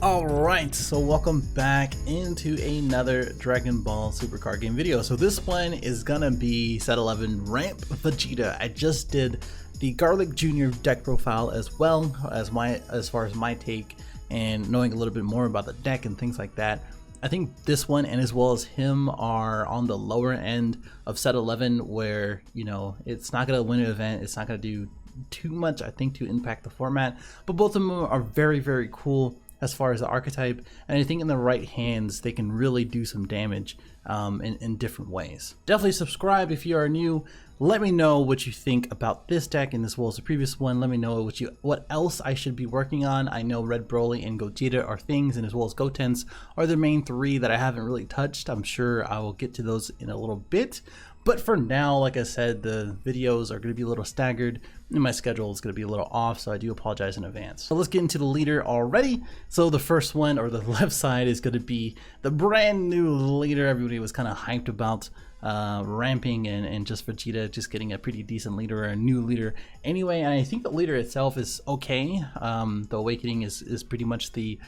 Alright, so welcome back into another Dragon Ball Super Card Game video. So this one is gonna be set 11 Ramp Vegeta. I just did the Garlic Jr. deck profile as well as far as my take and knowing a little bit more about the deck and things like that. I think this one and as well as him are on the lower end of set 11 where, you know, it's not gonna win an event, it's not gonna do too much, I think, to impact the format, but both of them are very, very cool as far as the archetype, and I think in the right hands they can really do some damage in different ways. Definitely subscribe if you are new. Let me know what you think about this deck and as well as the previous one. Let me know what else I should be working on. I know Red Broly and Vegeta are things, and as well as Gotenks are the main three that I haven't really touched. I'm sure I will get to those in a little bit. But for now, like I said, the videos are going to be a little staggered and my schedule is going to be a little off, so I do apologize in advance. So let's get into the leader already. So the first one, or the left side, is going to be the brand new leader everybody was kind of hyped about ramping, and just Vegeta just getting a pretty decent leader, or a new leader anyway. And I think the leader itself is okay. The awakening is pretty much the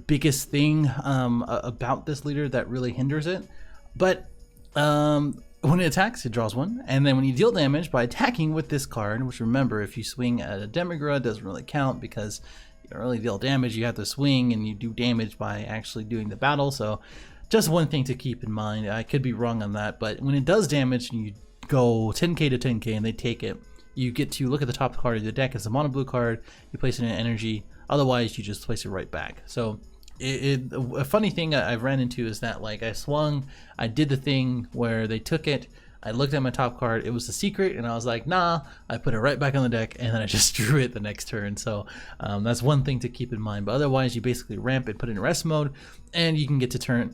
biggest thing about this leader that really hinders it. But when it attacks, it draws one, and then when you deal damage by attacking with this card, which remember, if you swing at a Demigra, it doesn't really count because you don't really deal damage. You have to swing and you do damage by actually doing the battle. So just one thing to keep in mind. I could be wrong on that, but when it does damage and you go 10k to 10k and they take it, you get to look at the top card of the deck. It's a mono blue card. You place it in energy. Otherwise, you just place it right back. So a funny thing I've ran into is that, like, I swung, I did the thing where they took it, I looked at my top card, it was a secret, and I was like, nah, I put it right back on the deck, and then I just drew it the next turn. So that's one thing to keep in mind. But otherwise, you basically ramp it, put it in rest mode, and you can get to turn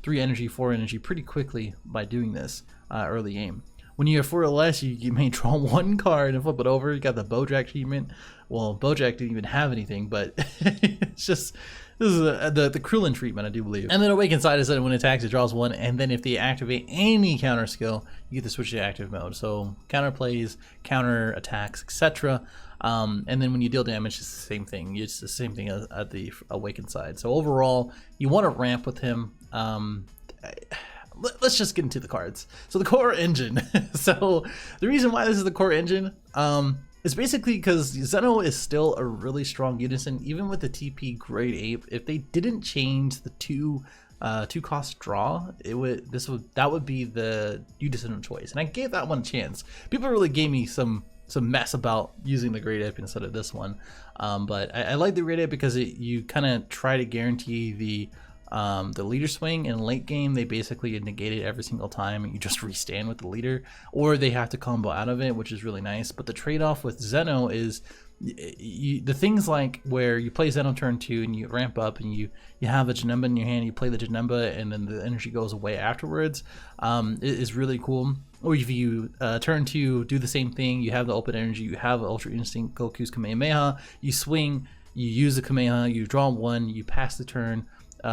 3 energy, 4 energy pretty quickly by doing this early game. When you have 4 or less, you may draw 1 card and flip it over. You got the Bojack achievement. Well, Bojack didn't even have anything, but it's just, this is the Krillin treatment, I do believe. And then Awakened Side is that when it attacks, it draws 1, and then if they activate any counter skill, you get to switch to active mode. So counter plays, counter attacks, etc. And then when you deal damage, it's the same thing. It's the same thing at the Awakened Side. So overall, you want to ramp with him. Let's just get into the cards. So the core engine. So the reason why this is the core engine is basically because Zeno is still a really strong unison, even with the TP grade 8. If they didn't change the two cost draw, that would be the unison of choice. And I gave that one a chance. People really gave me some mess about using the grade 8 instead of this one. But I like the grade 8 because you kind of try to guarantee the leader swing. In late game, they basically negate it every single time and you just restand with the leader, or they have to combo out of it, which is really nice. But the trade-off with Zeno is the things like where you play Zeno turn 2 and you ramp up and you have a Janemba in your hand, you play the Janemba and then the energy goes away afterwards. It is really cool. Or if you turn 2, do the same thing, you have the open energy, you have Ultra Instinct, Goku's Kamehameha, you swing, you use the Kamehameha, you draw 1, you pass the turn,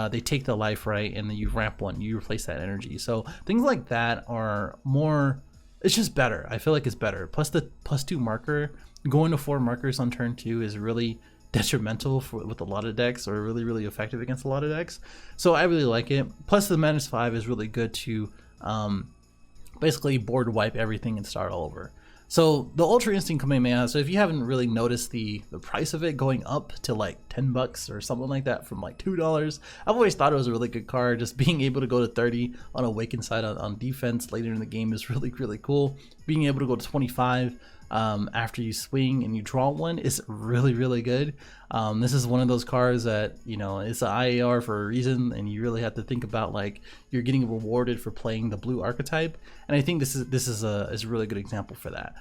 they take the life, right, and then you ramp 1, you replace that energy. So things like that are more, it's just better. I feel like it's better. Plus the +2 marker, going to 4 markers on turn 2 is really detrimental with a lot of decks, or really, really effective against a lot of decks. So I really like it. Plus the -5 is really good to basically board wipe everything and start all over. So the Ultra Instinct Kamehameha, so if you haven't really noticed the price of it going up to like 10 bucks or something like that from like $2, I've always thought it was a really good card. Just being able to go to 30 on Awakened Side on defense later in the game is really, really cool. Being able to go to 25 after you swing and you draw 1 is really, really good. This is one of those cards that, you know, it's an IAR for a reason, and you really have to think about, like, you're getting rewarded for playing the blue archetype, and I think this is a really good example for that.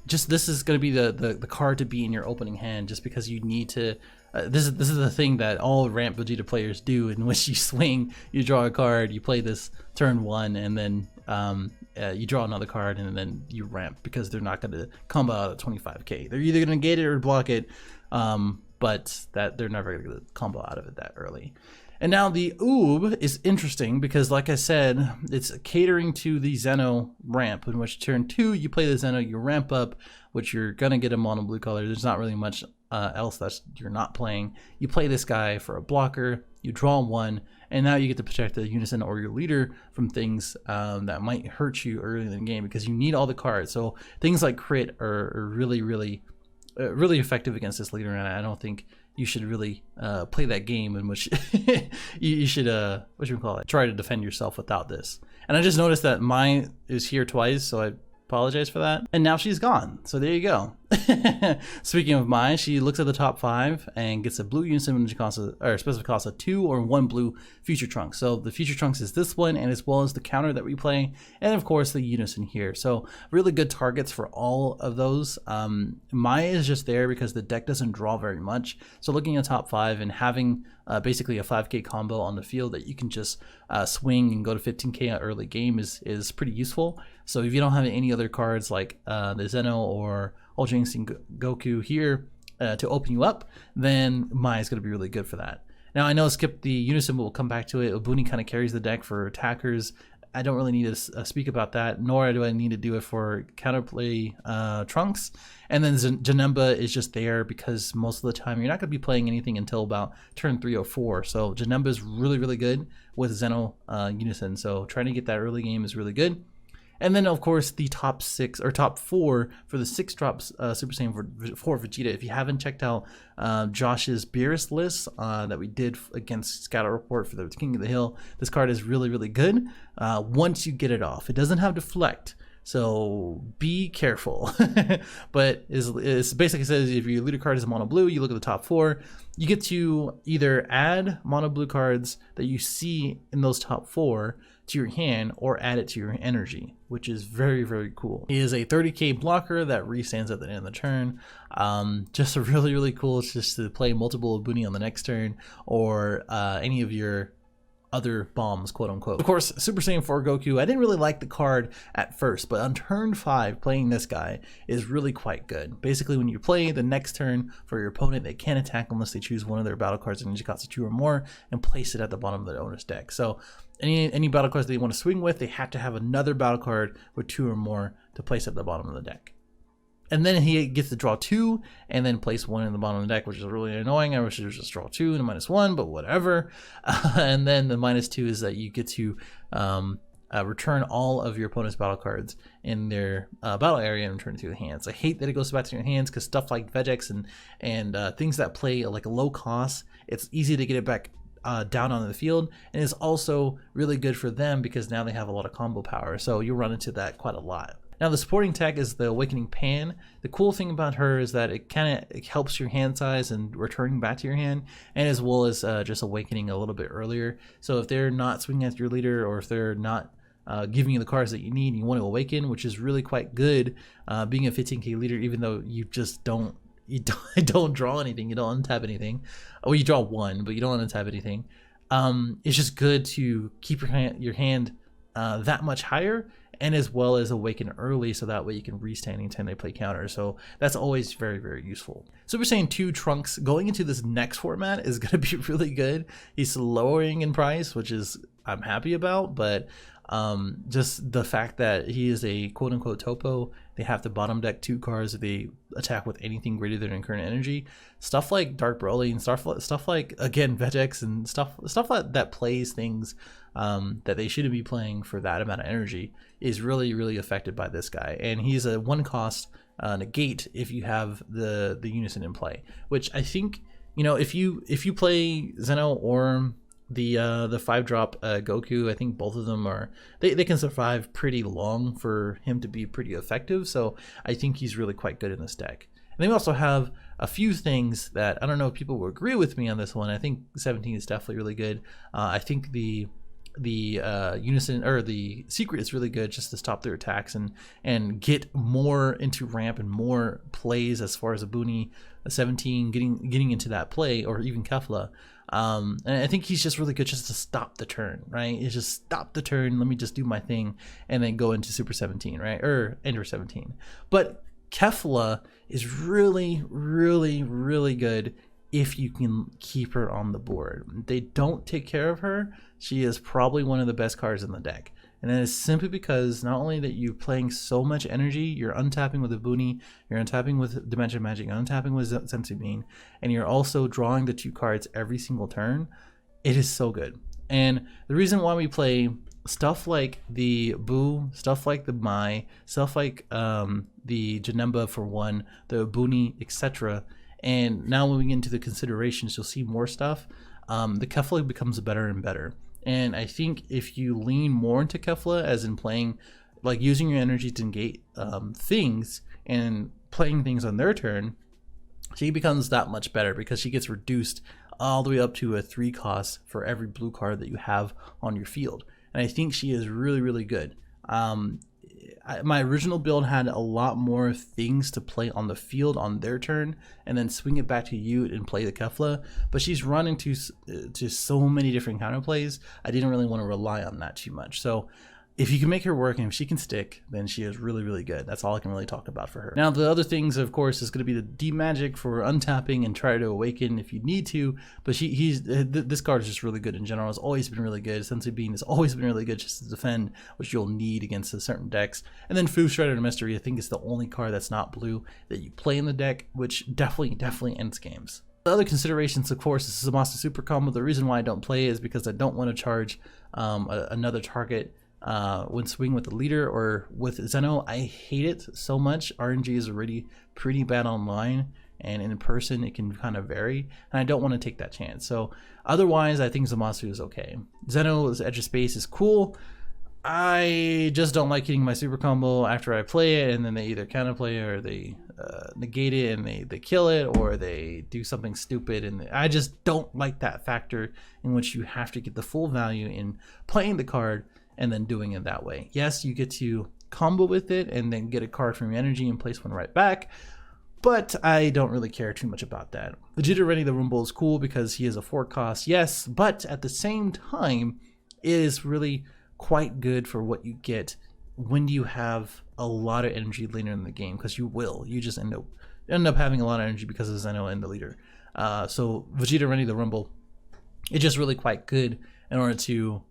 Just this is going to be the card to be in your opening hand, just because you need to. This is the thing that all Ramp Vegeta players do, in which you swing, you draw a card, you play this turn 1, and then you draw another card, and then you ramp, because they're not going to combo out at 25k. They're either going to negate it or block it, but that they're never going to combo out of it that early. And now the Oob is interesting because, like I said, it's catering to the Zeno ramp, in which turn 2 you play the Zeno, you ramp up, which you're gonna get a mono blue color. There's not really much else that you're not playing, you play this guy for a blocker, you draw 1, and now you get to protect the unison or your leader from things that might hurt you early in the game, because you need all the cards. So things like crit are really effective against this leader, and I don't think you should really play that game in which you should try to defend yourself without this. And I just noticed that mine is here twice, so I apologize for that. And now she's gone, so there you go. Speaking of Mai, she looks at the top 5 and gets a blue unison which costs specific cost of 2 or 1 blue future trunks. So the future trunks is this one, and as well as the counter that we play, and of course the unison here. So really good targets for all of those. Mai is just there because the deck doesn't draw very much. So looking at top 5 and having basically a 5k combo on the field that you can just swing and go to 15k at early game is pretty useful. So if you don't have any other cards like the Zeno or Ultra Instinct Goku here to open you up, then Mai is going to be really good for that. Now I know Skip the Unison, but we'll come back to it. Obuni kind of carries the deck for attackers. I don't really need to speak about that, nor do I need to do it for counterplay Trunks. And then Janemba is just there because most of the time you're not going to be playing anything until about turn 3 or 4. So Janemba is really good with Zeno Unison. So trying to get that early game is really good. And then of course the top 6 or top 4 for the 6 drops Super Saiyan for Vegeta. If you haven't checked out Josh's Beerus list that we did against Scatter Report for the King of the Hill, this card is really good once you get it off. It doesn't have deflect, so be careful. But it basically says if your leader card is mono blue, you look at the top 4, you get to either add mono blue cards that you see in those top 4 to your hand or add it to your energy, which is very cool. He is a 30k blocker that restands at the end of the turn. Just a really cool, just to play multiple Obuni on the next turn, or any of your other bombs, quote unquote. Of course, Super Saiyan 4 Goku, I didn't really like the card at first, but on turn 5, playing this guy is really quite good. Basically, when you play the next turn for your opponent, they can't attack unless they choose one of their battle cards in Nijikatsu 2 or more and place it at the bottom of their owner's deck. So any battle cards they want to swing with, they have to have another battle card with 2 or more to place at the bottom of the deck. And then he gets to draw 2 and then place 1 in the bottom of the deck, which is really annoying. I wish it was just draw 2 and a -1, but whatever. And then the -2 is that you get to return all of your opponent's battle cards in their battle area and return it to the hands. I hate that it goes back to your hands because stuff like Vegex and things that play like a low cost, it's easy to get it back down on the field, and it's also really good for them because now they have a lot of combo power. So you'll run into that quite a lot. Now the supporting tech is the Awakening Pan. The cool thing about her is that it helps your hand size and returning back to your hand, and as well as just awakening a little bit earlier. So if they're not swinging at your leader, or if they're not giving you the cards that you need and you want to awaken, which is really quite good, being a 15k leader, even though you just don't draw anything, you don't untap anything. Oh, you draw 1, but you don't untap anything. It's just good to keep your hand that much higher, and as well as awaken early, so that way you can restand anytime they play counter. So that's always very useful. Super Saiyan 2 Trunks going into this next format is going to be really good. He's lowering in price, which is I'm happy about, but just the fact that he is a quote unquote topo, they have to bottom deck 2 cards if they attack with anything greater than current energy. Stuff like Dark Broly and stuff like, again, Vegex and stuff that plays things that they shouldn't be playing for that amount of energy is really affected by this guy. And he's a 1 cost negate if you have the unison in play, which I think, you know, if you play Zeno or the 5-drop Goku, I think both of them are they can survive pretty long for him to be pretty effective. So I think he's really quite good in this deck. And then we also have a few things that I don't know if people will agree with me on this one. I think 17 is definitely really good. I think the unison or the secret is really good just to stop their attacks and get more into ramp and more plays as far as a Booney, a 17 getting into that play, or even Kefla. And I think he's just really good just to stop the turn, right? It's just stop the turn, let me just do my thing, and then go into Super 17, right? Or Ender 17. But Kefla is really good if you can keep her on the board. They don't take care of her. She is probably one of the best cards in the deck. And that is simply because not only that you're playing so much energy, you're untapping with a Boonie, you're untapping with Dimension Magic, untapping with Sensu Bean, and you're also drawing the 2 cards every single turn. It is so good. And the reason why we play stuff like the Boo, stuff like the Mai, stuff like the Janemba for 1, the Boonie, etc. And now when we get into the considerations, you'll see more stuff. The Kefla becomes better and better. And I think if you lean more into Kefla, as in playing, like using your energy to negate things and playing things on their turn, she becomes that much better because she gets reduced all the way up to a 3 cost for every blue card that you have on your field. And I think she is really, really good. My original build had a lot more things to play on the field on their turn and then swing it back to you and play the Kefla, but she's run into to so many different counterplays, I didn't really want to rely on that too much. So if you can make her work and if she can stick, then she is really, really good. That's all I can really talk about for her. Now, the other things, of course, is going to be the deep magic for untapping and try to awaken if you need to. But this card is just really good in general. It's always been really good. Sensu Bean has always been really good just to defend, which you'll need against certain decks. And then Fu Shredder and Mystery, I think, is the only card that's not blue that you play in the deck, which definitely ends games. The other considerations, of course, is Zamasu Super Combo. The reason why I don't play it is because I don't want to charge another target when swinging with the leader or with Zeno. I hate it so much. RNG is already pretty bad online, and in person it can kind of vary, and I don't want to take that chance. So otherwise, I think Zamasu is okay. Zeno's Edge of Space is cool. I just don't like hitting my super combo after I play it, and then they either counterplay or they negate it and they kill it, or they do something stupid, and I just don't like that factor in which you have to get the full value in playing the card and then doing it that way. Yes, you get to combo with it and then get a card from your energy and place one right back, but I don't really care too much about that. Vegeta Ready the Rumble is cool because he is a 4 cost, yes, but at the same time, it is really quite good for what you get when you have a lot of energy later in the game, because you just end up having a lot of energy because of Zeno and the leader. So Vegeta Ready the Rumble, it's just really quite good in order to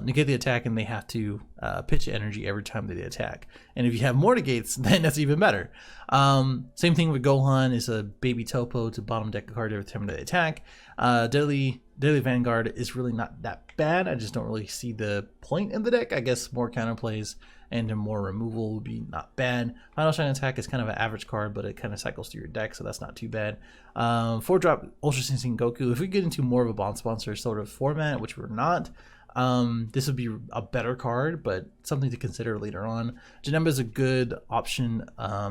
negate the attack, and they have to pitch energy every time that they attack. And if you have more negates, then that's even better. Same thing with Gohan, is a baby Topo to bottom deck a card every time they attack. Deadly Vanguard is really not that bad. I just don't really see the point in the deck. I guess more counterplays and more removal would be not bad. Final Shine Attack is kind of an average card, but it kind of cycles through your deck, so that's not too bad. 4-drop Ultra Sensing Goku. If we get into more of a bond sponsor sort of format, which we're not, this would be a better card, but something to consider later on. Janemba is a good option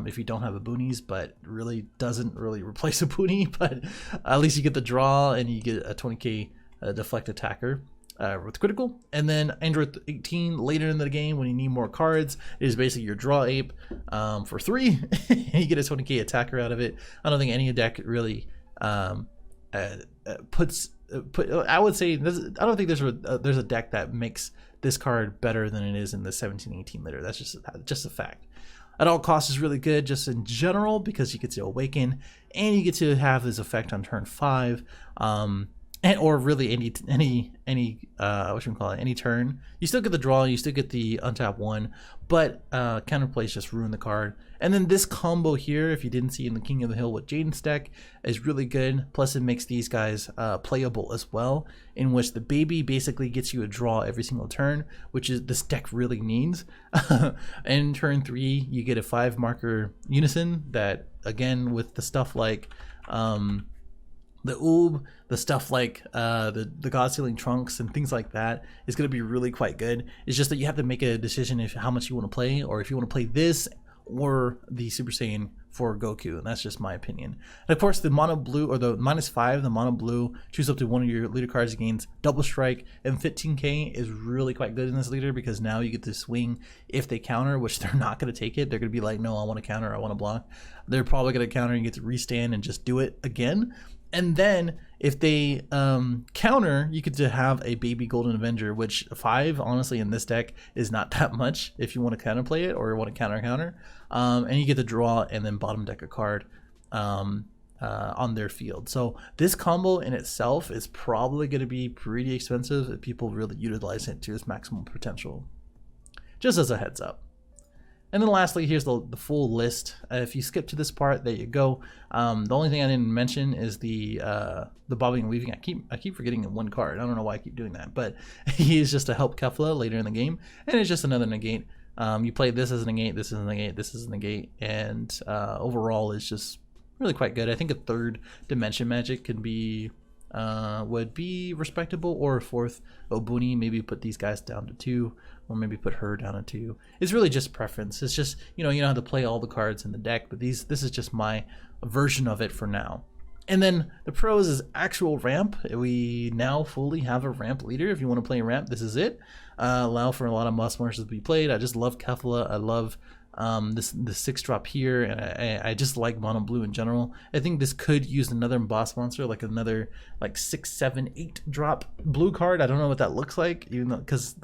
if you don't have a Boonies, but really doesn't really replace a Boonie, but at least you get the draw and you get a 20k deflect attacker with critical. And then Android 18 later in the game when you need more cards is basically your draw ape for 3 and you get a 20k attacker out of it. I don't think any deck really I would say I don't think there's a deck that makes this card better than it is in the 17-18 litter. That's just a fact. At all costs is really good just in general because you get to awaken and you get to have this effect on turn 5, or really any what should we call it, any turn. You still get the draw, you still get the untap 1, but counterplays just ruin the card. And then this combo here, if you didn't see in the King of the Hill with Jaden's deck, is really good. Plus it makes these guys playable as well, in which the baby basically gets you a draw every single turn, which is this deck really needs. And turn 3, you get a 5 marker unison that, again, with the stuff like the Oob, the stuff like the God Sealing Trunks and things like that is going to be really quite good. It's just that you have to make a decision if how much you want to play, or if you want to play this or the Super Saiyan for Goku, and that's just my opinion. And of course, the mono blue, or the -5, the mono blue, choose up to one of your leader cards against double strike, and 15k is really quite good in this leader because now you get to swing if they counter, which they're not going to take it. They're going to be like, no, I want to counter, I want to block. They're probably going to counter and get to restand and just do it again. And then if they counter, you get to have a baby Golden Avenger, which 5, honestly, in this deck is not that much if you want to counterplay it or want to counter. And you get to draw and then bottom deck a card on their field. So this combo in itself is probably going to be pretty expensive if people really utilize it to its maximum potential. just as a heads up. And then lastly, here's the full list. If you skip to this part, there you go. The only thing I didn't mention is the bobbing and weaving. I keep forgetting one card. I don't know why I keep doing that, but he is just to help Kefla later in the game, and it's just another negate. You play this as a negate, this is a negate, this is a negate, and overall it's just really quite good. I think a third dimension magic can be would be respectable, or a fourth Obuni. Maybe put these guys down to 2, or maybe put her down to 2. It's really just preference. It's just, you don't have to play all the cards in the deck, but this is just my version of it for now. And then the pros is actual ramp. We now fully have a ramp leader. If you want to play ramp, this is it. Allow for a lot of must monsters to be played. I just love Kefla. I love the 6-drop here, and I just like mono blue in general. I think this could use another boss monster, like another 6, 7, 8 drop blue card. I don't know what that looks like, even though, because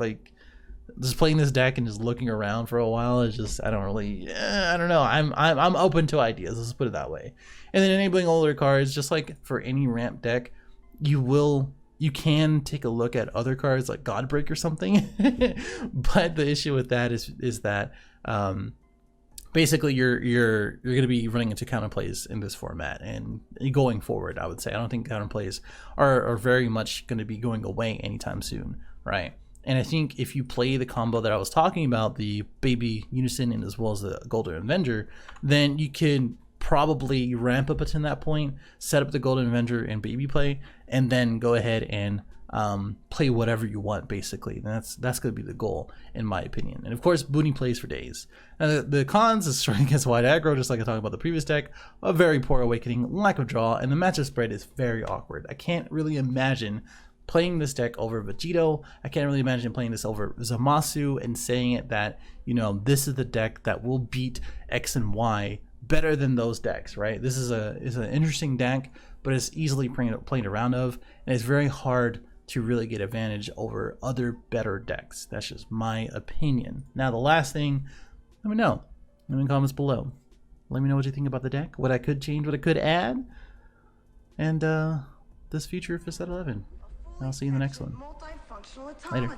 just playing this deck and just looking around for a while is just, I don't know. I'm open to ideas, let's put it that way. And then enabling older cards, just like for any ramp deck, you can take a look at other cards like Godbreak or something. But the issue with that is that basically you're going to be running into counterplays in this format, and going forward, I would say I don't think counterplays are very much going to be going away anytime soon, right? And I think if you play the combo that I was talking about, the Baby Unison and as well as the Golden Avenger, then you can probably ramp up until that point, set up the Golden Avenger and Baby play, and then go ahead and play whatever you want, basically. And that's going to be the goal, in my opinion. And of course, Booty plays for days. Now, the cons is starting against wide aggro, just like I talked about the previous deck. A very poor awakening, lack of draw, and the matchup spread is very awkward. I can't really imagine playing this deck over Vegeta. I can't really imagine playing this over Zamasu and saying it that, this is the deck that will beat X and Y better than those decks, right? This is an interesting deck, but it's easily played around of, and it's very hard to really get advantage over other better decks. That's just my opinion. Now, the last thing, let me know in the comments below. Let me know what you think about the deck, what I could change, what I could add, and this feature for set 11. I'll see you in the next one. Later.